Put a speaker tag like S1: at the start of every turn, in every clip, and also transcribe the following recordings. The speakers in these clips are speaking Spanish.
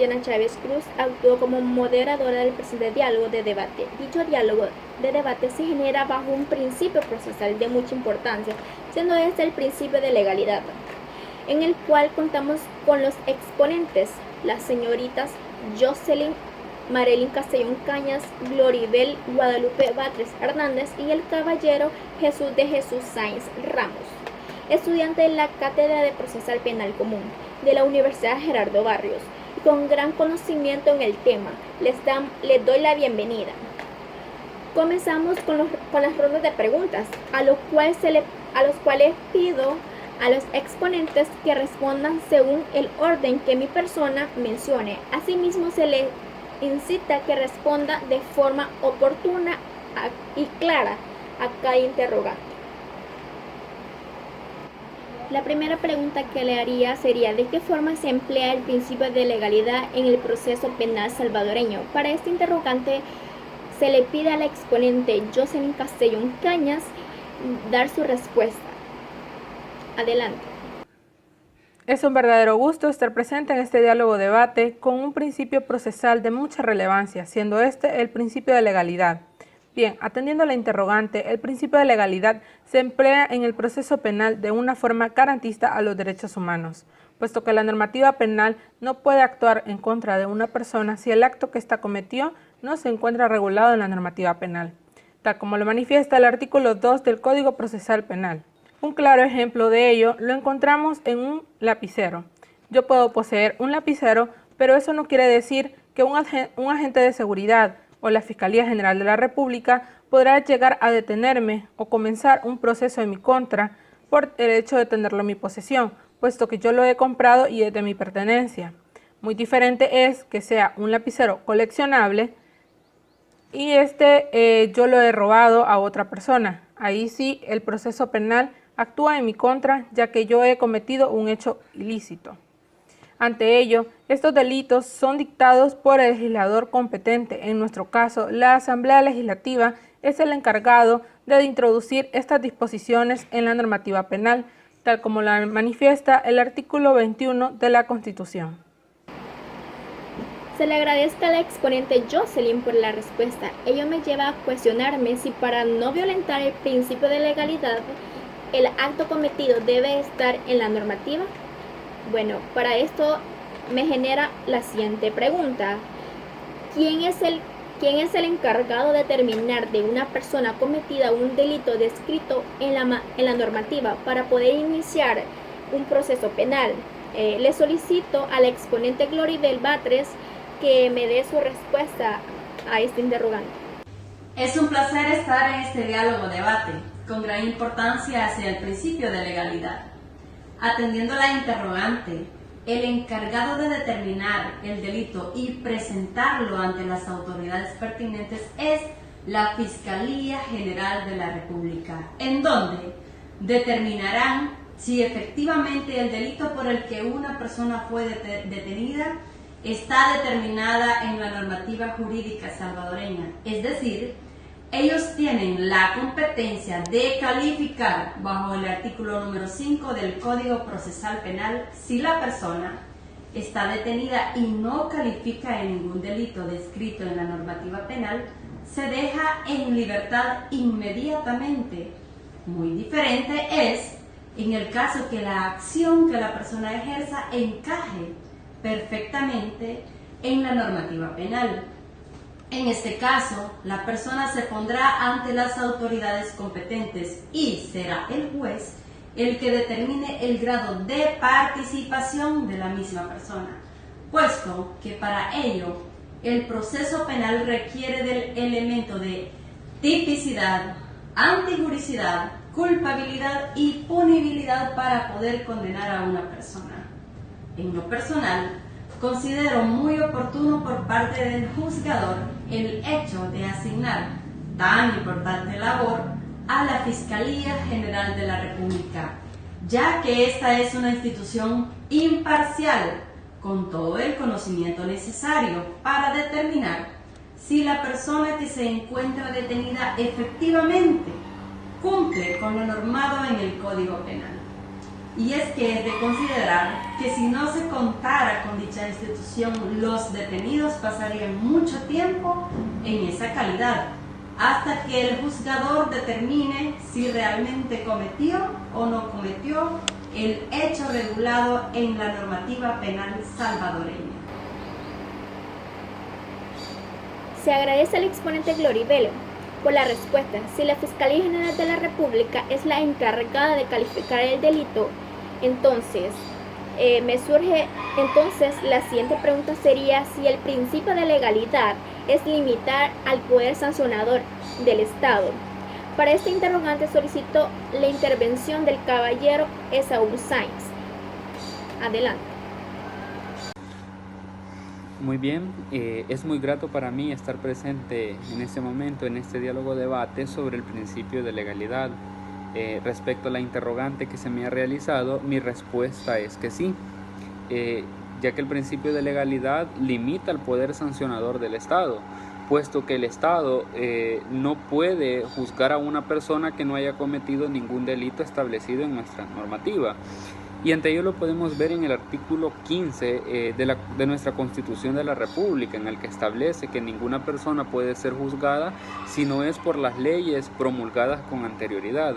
S1: Diana Chávez Cruz actuó como moderadora del presente diálogo de debate. Dicho diálogo de debate se genera bajo un principio procesal de mucha importancia, siendo este el principio de legalidad, en el cual contamos con los exponentes, las señoritas Jocelyn Marilyn Castellón Cañas, Gloribel Guadalupe Batres Hernández y el caballero Jesús de Jesús Sáenz Ramos, estudiante de la Cátedra de Procesal Penal Común de la Universidad Gerardo Barrios, y con gran conocimiento en el tema. Les doy la bienvenida. Comenzamos con las rondas de preguntas, a los cuales pido a los exponentes que respondan según el orden que mi persona mencione. Asimismo, se les incita a que responda de forma oportuna y clara a cada interrogante. La primera pregunta que le haría sería: ¿de qué forma se emplea el principio de legalidad en el proceso penal salvadoreño? Para este interrogante se le pide al exponente Jocelyn Castellón Cañas dar su respuesta. Adelante.
S2: Es un verdadero gusto estar presente en este diálogo debate con un principio procesal de mucha relevancia, siendo este el principio de legalidad. Bien, atendiendo a la interrogante, el principio de legalidad se emplea en el proceso penal de una forma garantista a los derechos humanos, puesto que la normativa penal no puede actuar en contra de una persona si el acto que ésta cometió no se encuentra regulado en la normativa penal, tal como lo manifiesta el artículo 2 del Código Procesal Penal. Un claro ejemplo de ello lo encontramos en un lapicero. Yo puedo poseer un lapicero, pero eso no quiere decir que un agente de seguridad o la Fiscalía General de la República podrá llegar a detenerme o comenzar un proceso en mi contra por el hecho de tenerlo en mi posesión, puesto que yo lo he comprado y es de mi pertenencia. Muy diferente es que sea un lapicero coleccionable y yo lo he robado a otra persona. Ahí sí el proceso penal actúa en mi contra, ya que yo he cometido un hecho ilícito. Ante ello, estos delitos son dictados por el legislador competente. En nuestro caso, la Asamblea Legislativa es el encargado de introducir estas disposiciones en la normativa penal, tal como la manifiesta el artículo 21 de la Constitución.
S1: Se le agradezca a la exponente Jocelyn por la respuesta. Ello me lleva a cuestionarme si, para no violentar el principio de legalidad, el acto cometido debe estar en la normativa. Bueno, para esto me genera la siguiente pregunta: ¿Quién es el encargado de determinar de una persona cometida un delito descrito en la normativa para poder iniciar un proceso penal? Le solicito a la exponente Gloribel Batres que me dé su respuesta a este interrogante.
S3: Es un placer estar en este diálogo debate, con gran importancia hacia el principio de legalidad. Atendiendo la interrogante, el encargado de determinar el delito y presentarlo ante las autoridades pertinentes es la Fiscalía General de la República, en donde determinarán si efectivamente el delito por el que una persona fue detenida está determinada en la normativa jurídica salvadoreña. Es decir, ellos tienen la competencia de calificar bajo el artículo número 5 del Código Procesal Penal si la persona está detenida y no califica en ningún delito descrito en la normativa penal, se deja en libertad inmediatamente. Muy diferente es en el caso que la acción que la persona ejerza encaje perfectamente en la normativa penal. En este caso, la persona se pondrá ante las autoridades competentes y será el juez el que determine el grado de participación de la misma persona, puesto que para ello el proceso penal requiere del elemento de tipicidad, antijuricidad, culpabilidad y punibilidad para poder condenar a una persona. En lo personal, considero muy oportuno por parte del juzgador el hecho de asignar tan importante labor a la Fiscalía General de la República, ya que esta es una institución imparcial con todo el conocimiento necesario para determinar si la persona que se encuentra detenida efectivamente cumple con lo normado en el Código Penal. Y es que es de considerar que si no se contara con dicha institución, los detenidos pasarían mucho tiempo en esa calidad, hasta que el juzgador determine si realmente cometió o no cometió el hecho regulado en la normativa penal salvadoreña.
S1: Se agradece al exponente Gloribel por la respuesta. Si la Fiscalía General de la República es la encargada de calificar el delito, entonces la siguiente pregunta sería si el principio de legalidad es limitar al poder sancionador del Estado. Para este interrogante solicito la intervención del caballero Esaú Sáenz. Adelante.
S4: Muy bien, es muy grato para mí estar presente en este momento, en este diálogo debate sobre el principio de legalidad. Respecto a la interrogante que se me ha realizado, mi respuesta es que sí, ya que el principio de legalidad limita el poder sancionador del Estado, puesto que el Estado no puede juzgar a una persona que no haya cometido ningún delito establecido en nuestra normativa. Y ante ello lo podemos ver en el artículo 15 de nuestra Constitución de la República, en el que establece que ninguna persona puede ser juzgada si no es por las leyes promulgadas con anterioridad.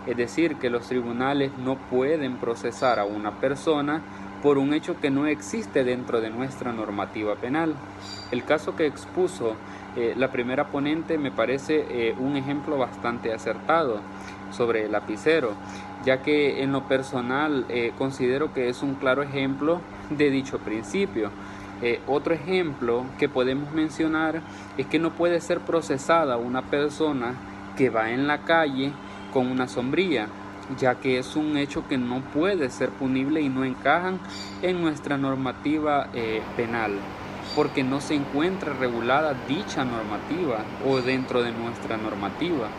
S4: Es decir, que los tribunales no pueden procesar a una persona por un hecho que no existe dentro de nuestra normativa penal. El caso que expuso la primera ponente me parece un ejemplo bastante acertado sobre el lapicero, ya que en lo personal considero que es un claro ejemplo de dicho principio. Otro ejemplo que podemos mencionar es que no puede ser procesada una persona que va en la calle con una sombrilla, ya que es un hecho que no puede ser punible y no encajan en nuestra normativa penal, porque no se encuentra regulada dicha normativa o dentro de nuestra normativa.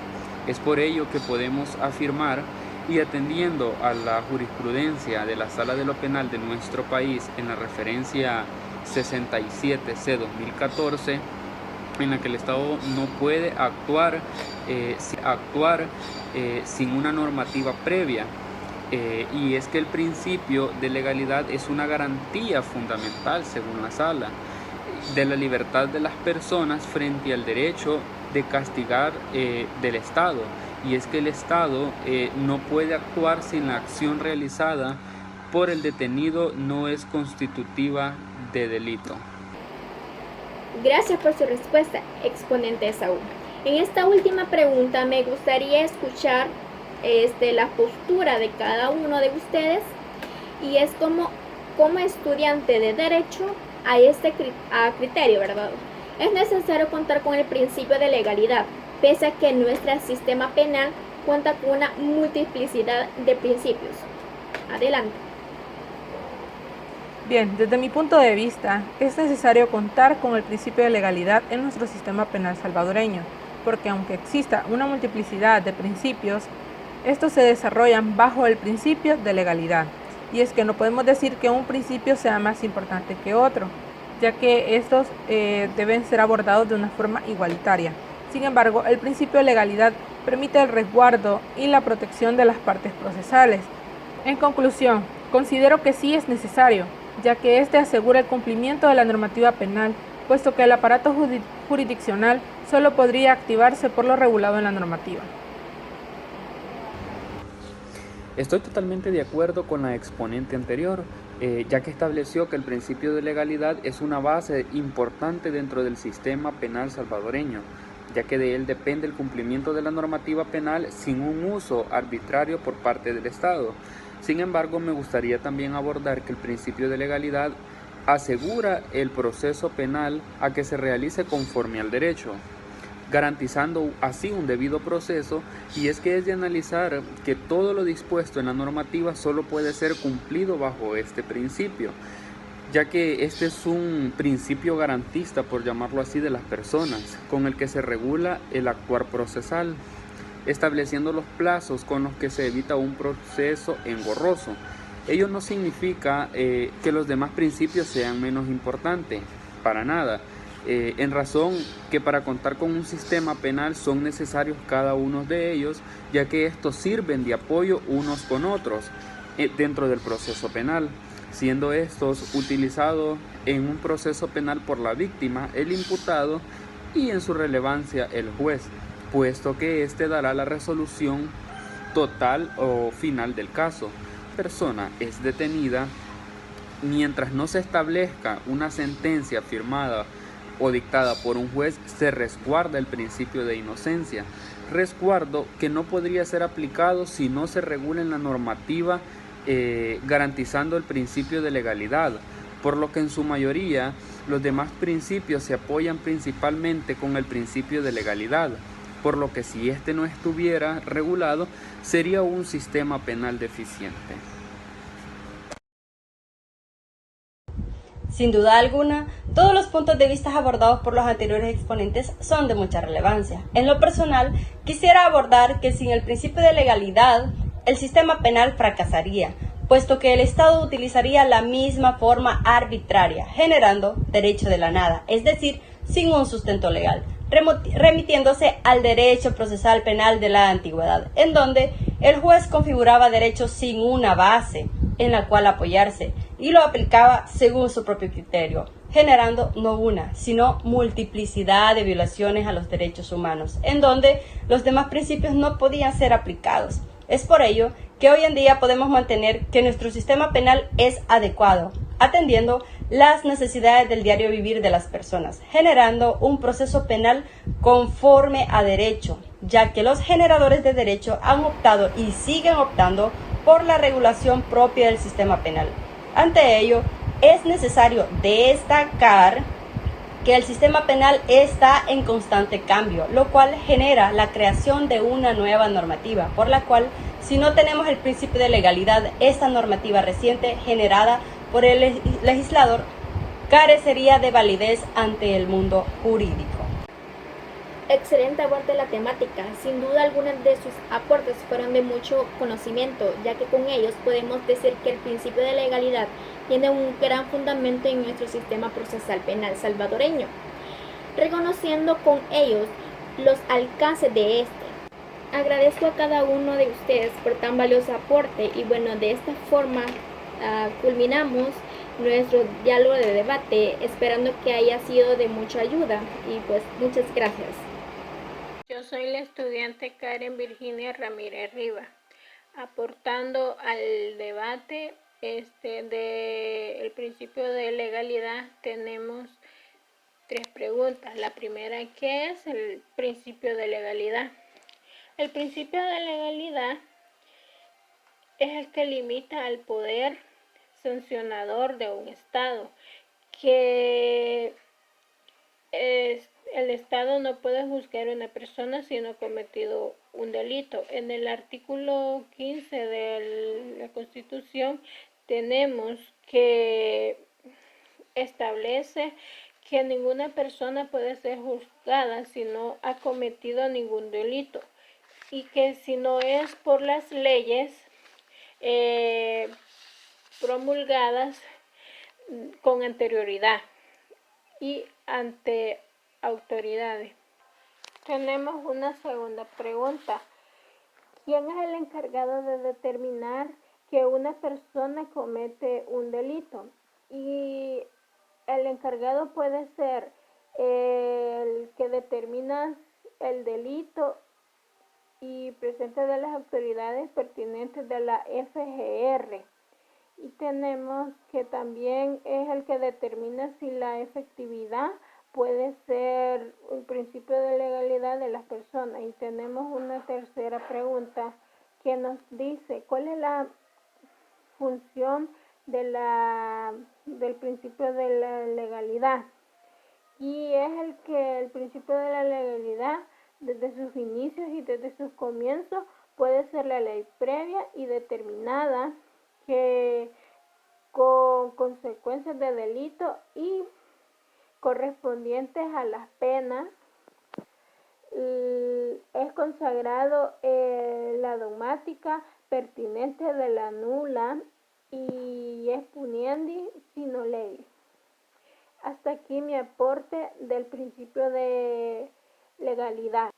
S4: Es por ello que podemos afirmar, y atendiendo a la jurisprudencia de la Sala de lo Penal de nuestro país en la referencia 67C/2014, en la que el Estado no puede actuar sin una normativa previa, y es que el principio de legalidad es una garantía fundamental, según la Sala, de la libertad de las personas frente al derecho de castigar del Estado. Y es que el Estado no puede actuar sin la acción realizada por el detenido, no es constitutiva de delito.
S1: Gracias por su respuesta, exponente Esaú. En esta última pregunta me gustaría escuchar la postura de cada uno de ustedes, y es como estudiante de Derecho a criterio, ¿verdad? Es necesario contar con el principio de legalidad, pese a que nuestro sistema penal cuenta con una multiplicidad de principios. Adelante.
S2: Bien, desde mi punto de vista, es necesario contar con el principio de legalidad en nuestro sistema penal salvadoreño, porque aunque exista una multiplicidad de principios, estos se desarrollan bajo el principio de legalidad. Y es que no podemos decir que un principio sea más importante que otro, ya que estos deben ser abordados de una forma igualitaria. Sin embargo, el principio de legalidad permite el resguardo y la protección de las partes procesales. En conclusión, considero que sí es necesario, ya que este asegura el cumplimiento de la normativa penal, puesto que el aparato jurisdiccional solo podría activarse por lo regulado en la normativa.
S4: Estoy totalmente de acuerdo con la exponente anterior, ya que estableció que el principio de legalidad es una base importante dentro del sistema penal salvadoreño, ya que de él depende el cumplimiento de la normativa penal sin un uso arbitrario por parte del Estado. Sin embargo, me gustaría también abordar que el principio de legalidad asegura el proceso penal a que se realice conforme al derecho, garantizando así un debido proceso, y es que es de analizar que todo lo dispuesto en la normativa solo puede ser cumplido bajo este principio, ya que este es un principio garantista, por llamarlo así, de las personas, con el que se regula el actuar procesal, estableciendo los plazos con los que se evita un proceso engorroso. Ello no significa que los demás principios sean menos importantes, para nada, en razón que para contar con un sistema penal son necesarios cada uno de ellos, ya que estos sirven de apoyo unos con otros. dentro del proceso penal, siendo estos utilizados en un proceso penal por la víctima, el imputado y en su relevancia el juez, puesto que éste dará la resolución total o final del caso. La persona es detenida mientras no se establezca una sentencia firmada o dictada por un juez. Se resguarda el principio de inocencia, resguardo que no podría ser aplicado si no se regula en la normativa garantizando el principio de legalidad, por lo que en su mayoría los demás principios se apoyan principalmente con el principio de legalidad, por lo que si este no estuviera regulado sería un sistema penal deficiente.
S3: Sin duda alguna, todos los puntos de vista abordados por los anteriores exponentes son de mucha relevancia. En lo personal, quisiera abordar que sin el principio de legalidad, el sistema penal fracasaría, puesto que el Estado utilizaría la misma forma arbitraria, generando derecho de la nada, es decir, sin un sustento legal, remitiéndose al derecho procesal penal de la antigüedad, en donde el juez configuraba derechos sin una base en la cual apoyarse y lo aplicaba según su propio criterio, generando no una, sino multiplicidad de violaciones a los derechos humanos, en donde los demás principios no podían ser aplicados. Es por ello que hoy en día podemos mantener que nuestro sistema penal es adecuado, atendiendo las necesidades del diario vivir de las personas, generando un proceso penal conforme a derecho, ya que los generadores de derecho han optado y siguen optando por la regulación propia del sistema penal. Ante ello, es necesario destacar que el sistema penal está en constante cambio, lo cual genera la creación de una nueva normativa, por la cual, si no tenemos el principio de legalidad, esta normativa reciente generada por el legislador carecería de validez ante el mundo jurídico.
S1: Excelente aporte de la temática. Sin duda algunos de sus aportes fueron de mucho conocimiento, ya que con ellos podemos decir que el principio de legalidad tiene un gran fundamento en nuestro sistema procesal penal salvadoreño, reconociendo con ellos los alcances de este. Agradezco a cada uno de ustedes por tan valioso aporte y bueno, de esta forma culminamos nuestro diálogo de debate, esperando que haya sido de mucha ayuda y pues muchas gracias.
S5: Yo soy la estudiante Karen Virginia Ramírez Riva, aportando al debate del principio de legalidad. Tenemos 3 preguntas. La primera, ¿qué es el principio de legalidad? El principio de legalidad es el que limita al poder sancionador de un Estado, que el Estado no puede juzgar a una persona si no ha cometido un delito. En el artículo 15 de la Constitución tenemos que establece que ninguna persona puede ser juzgada si no ha cometido ningún delito, y que si no es por las leyes promulgadas con anterioridad y ante autoridades. Tenemos una segunda pregunta. ¿Quién es el encargado de determinar que una persona comete un delito? Y el encargado puede ser el que determina el delito y presente de las autoridades pertinentes de la FGR. Y tenemos que también es el que determina si la efectividad puede ser el principio de legalidad de las personas. Y tenemos una tercera pregunta que nos dice, ¿cuál es la función del principio de la legalidad? Y es el principio de la legalidad, desde sus inicios y desde sus comienzos, puede ser la ley previa y determinada que con consecuencias de delito y correspondientes a las penas. Es consagrado la dogmática pertinente de la nula y es puniendi sino ley. Hasta aquí mi aporte del principio de legalidad.